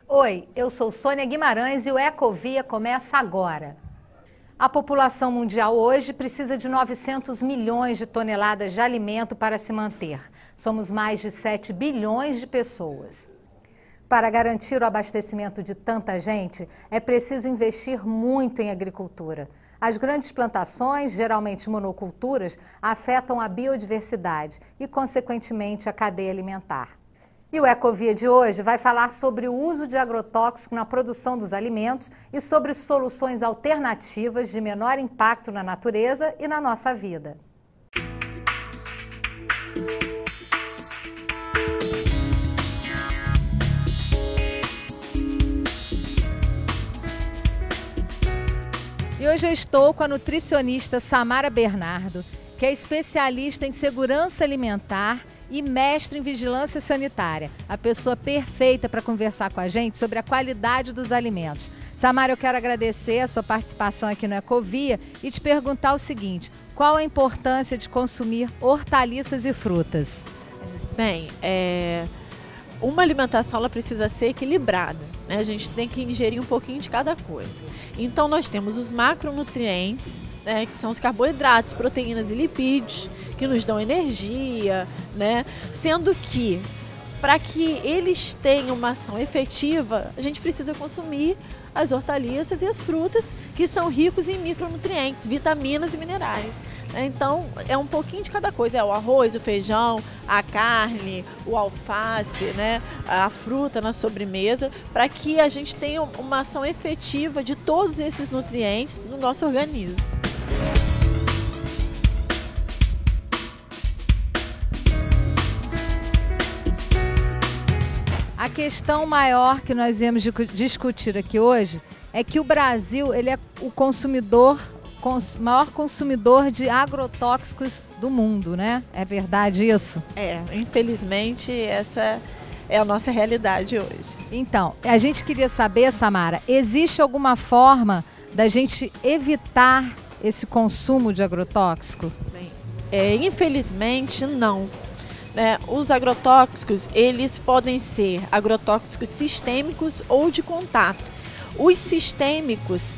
Oi, eu sou Sônia Guimarães e o Ecovia começa agora. A população mundial hoje precisa de 900 milhões de toneladas de alimento para se manter. Somos mais de 7 bilhões de pessoas. Para garantir o abastecimento de tanta gente, é preciso investir muito em agricultura. As grandes plantações, geralmente monoculturas, afetam a biodiversidade e, consequentemente, a cadeia alimentar. E o Ecovia de hoje vai falar sobre o uso de agrotóxico na produção dos alimentos e sobre soluções alternativas de menor impacto na natureza e na nossa vida. E hoje eu estou com a nutricionista Samara Bernardo, que é especialista em segurança alimentar e mestre em vigilância sanitária, a pessoa perfeita para conversar com a gente sobre a qualidade dos alimentos. Samara, eu quero agradecer a sua participação aqui no Ecovia e te perguntar o seguinte: qual a importância de consumir hortaliças e frutas? Bem, uma alimentação ela precisa ser equilibrada, né? A gente tem que ingerir um pouquinho de cada coisa. Então nós temos os macronutrientes, né, que são os carboidratos, proteínas e lipídios, que nos dão energia, né? Sendo que, para que eles tenham uma ação efetiva, a gente precisa consumir as hortaliças e as frutas, que são ricos em micronutrientes, vitaminas e minerais. Então, é um pouquinho de cada coisa, é o arroz, o feijão, a carne, o alface, né? A fruta na sobremesa, para que a gente tenha uma ação efetiva de todos esses nutrientes no nosso organismo. A questão maior que nós viemos discutir aqui hoje é que o Brasil ele é o maior consumidor de agrotóxicos do mundo, né? É verdade isso? Infelizmente essa é a nossa realidade hoje. Então, a gente queria saber, Samara, existe alguma forma da gente evitar esse consumo de agrotóxico? Bem, infelizmente não. Os agrotóxicos, eles podem ser agrotóxicos sistêmicos ou de contato. Os sistêmicos,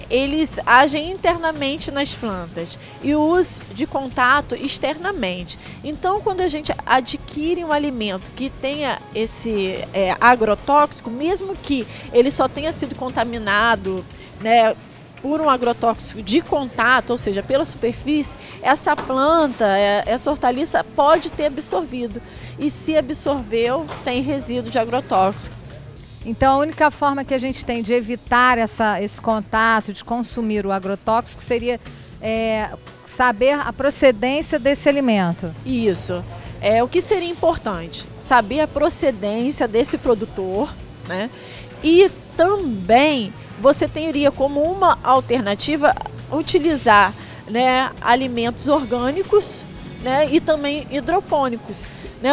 eles agem internamente nas plantas e os de contato externamente. Então, quando a gente adquire um alimento que tenha esse agrotóxico, mesmo que ele só tenha sido contaminado, né, por um agrotóxico de contato, ou seja, pela superfície, essa planta, essa hortaliça pode ter absorvido. E se absorveu, tem resíduo de agrotóxico. Então, a única forma que a gente tem de evitar esse contato, de consumir o agrotóxico, seria saber a procedência desse alimento. Isso. O que seria importante? Saber a procedência desse produtor, né? E também você teria como uma alternativa utilizar, né, alimentos orgânicos, né, e também hidropônicos.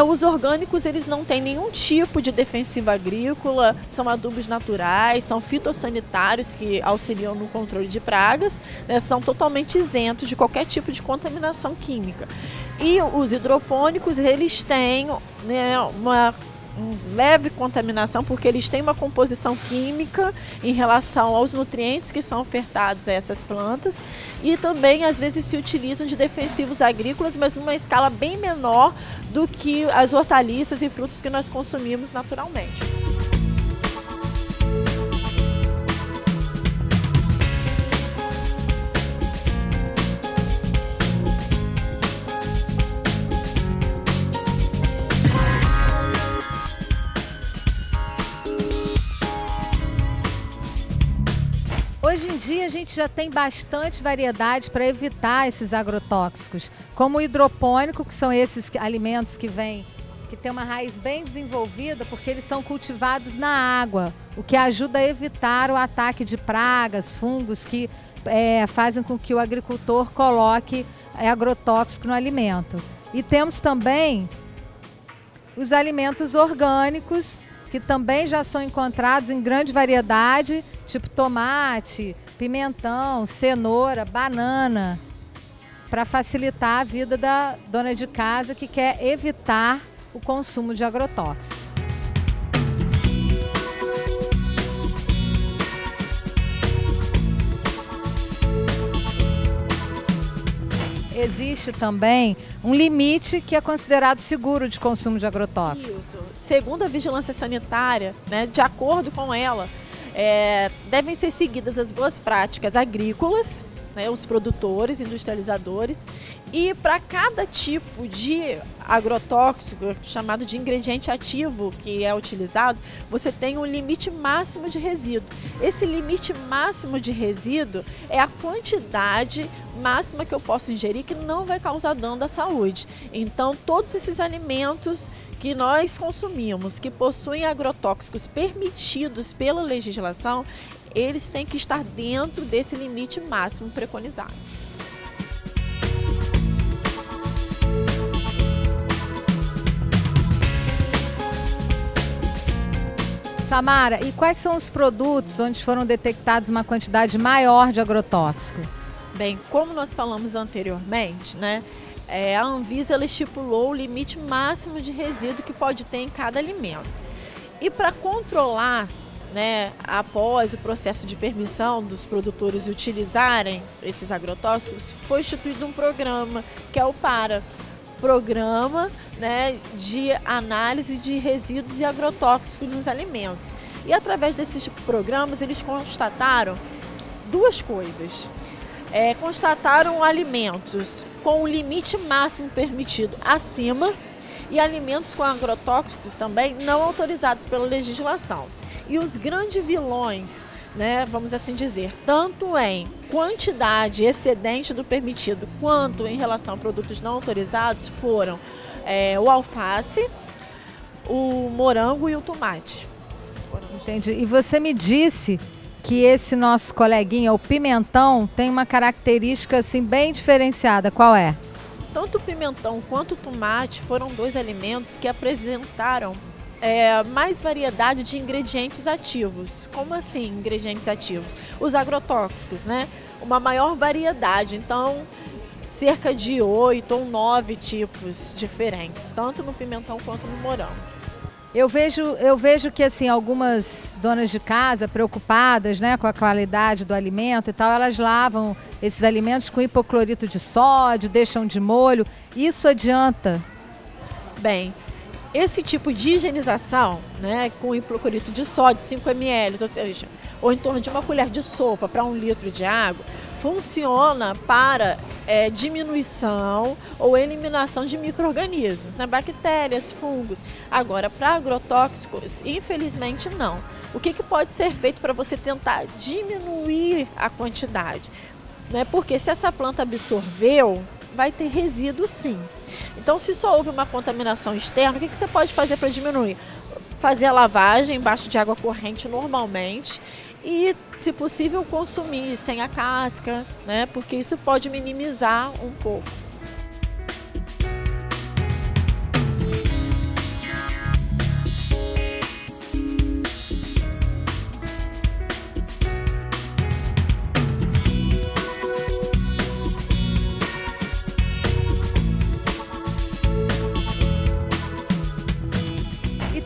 Os orgânicos eles não têm nenhum tipo de defensiva agrícola, são adubos naturais, são fitossanitários que auxiliam no controle de pragas, né, são totalmente isentos de qualquer tipo de contaminação química. E os hidropônicos eles têm, né, uma leve contaminação, porque eles têm uma composição química em relação aos nutrientes que são ofertados a essas plantas e também às vezes se utilizam de defensivos agrícolas, mas numa escala bem menor do que as hortaliças e frutos que nós consumimos naturalmente. Hoje em dia a gente já tem bastante variedade para evitar esses agrotóxicos, como o hidropônico, que são esses alimentos que têm uma raiz bem desenvolvida, porque eles são cultivados na água, o que ajuda a evitar o ataque de pragas, fungos que fazem com que o agricultor coloque agrotóxico no alimento. E temos também os alimentos orgânicos, que também já são encontrados em grande variedade, tipo tomate, pimentão, cenoura, banana, para facilitar a vida da dona de casa que quer evitar o consumo de agrotóxico. existe também um limite que é considerado seguro de consumo de agrotóxicos. Isso. Segundo a vigilância sanitária, né, de acordo com ela, devem ser seguidas as boas práticas agrícolas, né, os produtores, industrializadores, e para cada tipo de agrotóxico, chamado de ingrediente ativo que é utilizado, você tem um limite máximo de resíduo. Esse limite máximo de resíduo é a quantidade máxima que eu posso ingerir que não vai causar dano à saúde. Então, todos esses alimentos que nós consumimos, que possuem agrotóxicos permitidos pela legislação, eles têm que estar dentro desse limite máximo preconizado. Samara, e quais são os produtos onde foram detectados uma quantidade maior de agrotóxico? Bem, como nós falamos anteriormente, né, a Anvisa ela estipulou o limite máximo de resíduo que pode ter em cada alimento. E para controlar, né, após o processo de permissão dos produtores utilizarem esses agrotóxicos, foi instituído um programa, que é o PARA, Programa, né, de Análise de Resíduos e Agrotóxicos nos Alimentos. E através desses programas eles constataram duas coisas. Constataram alimentos com o limite máximo permitido acima e alimentos com agrotóxicos também não autorizados pela legislação. E os grandes vilões, né, vamos assim dizer, tanto em quantidade excedente do permitido quanto em relação a produtos não autorizados foram o alface, o morango e o tomate. Entendi. E você me disse que esse nosso coleguinha, o pimentão, tem uma característica assim bem diferenciada. Qual é? Tanto o pimentão quanto o tomate foram dois alimentos que apresentaram mais variedade de ingredientes ativos. Como assim ingredientes ativos? Os agrotóxicos, né? Uma maior variedade, então cerca de 8 ou 9 tipos diferentes, tanto no pimentão quanto no morango. Eu vejo que assim, algumas donas de casa preocupadas, né, com a qualidade do alimento e tal, elas lavam esses alimentos com hipoclorito de sódio, deixam de molho. Isso adianta? Bem, esse tipo de higienização, né, com hipoclorito de sódio, 5 ml, ou seja, ou em torno de uma colher de sopa para 1 litro de água, funciona para diminuição ou eliminação de micro-organismos, né, bactérias, fungos. Agora, para agrotóxicos, infelizmente não. O que pode ser feito para você tentar diminuir a quantidade? Né, porque se essa planta absorveu, vai ter resíduo sim. Então, se só houve uma contaminação externa, o que você pode fazer para diminuir? Fazer a lavagem embaixo de água corrente normalmente e, se possível, consumir sem a casca, né? Porque isso pode minimizar um pouco.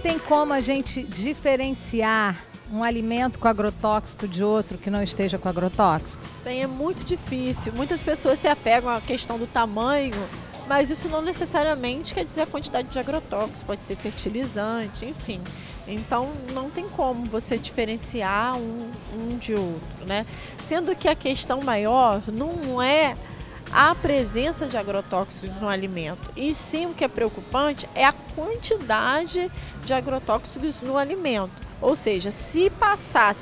Tem como a gente diferenciar um alimento com agrotóxico de outro que não esteja com agrotóxico? Bem, é muito difícil. Muitas pessoas se apegam à questão do tamanho, mas isso não necessariamente quer dizer a quantidade de agrotóxicos, pode ser fertilizante, enfim. Então, não tem como você diferenciar um de outro, né? Sendo que a questão maior não é a presença de agrotóxicos no alimento. E sim, o que é preocupante é a quantidade de agrotóxicos no alimento. Ou seja, se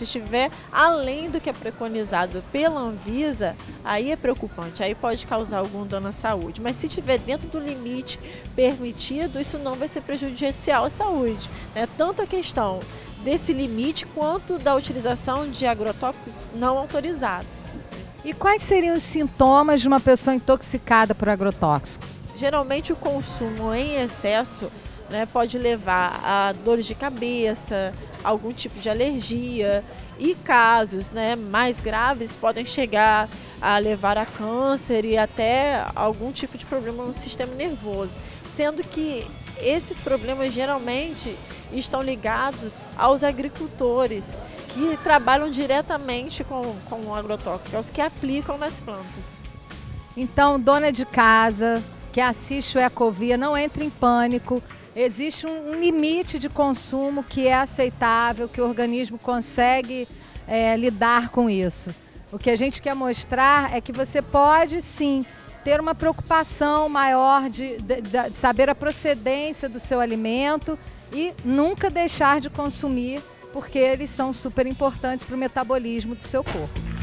estiver além do que é preconizado pela Anvisa, aí é preocupante, aí pode causar algum dano à saúde. Mas se estiver dentro do limite permitido, isso não vai ser prejudicial à saúde, né? Tanto a questão desse limite quanto da utilização de agrotóxicos não autorizados. E quais seriam os sintomas de uma pessoa intoxicada por agrotóxico? Geralmente o consumo em excesso, né, pode levar a dores de cabeça, algum tipo de alergia e casos, né, mais graves podem chegar a levar a câncer e até algum tipo de problema no sistema nervoso, sendo que esses problemas geralmente estão ligados aos agricultores que trabalham diretamente com o agrotóxico, aos que aplicam nas plantas. Então, dona de casa que assiste o Ecovia, não entre em pânico. Existe um limite de consumo que é aceitável, que o organismo consegue lidar com isso. O que a gente quer mostrar é que você pode, sim, ter uma preocupação maior de saber a procedência do seu alimento e nunca deixar de consumir, porque eles são super importantes para o metabolismo do seu corpo.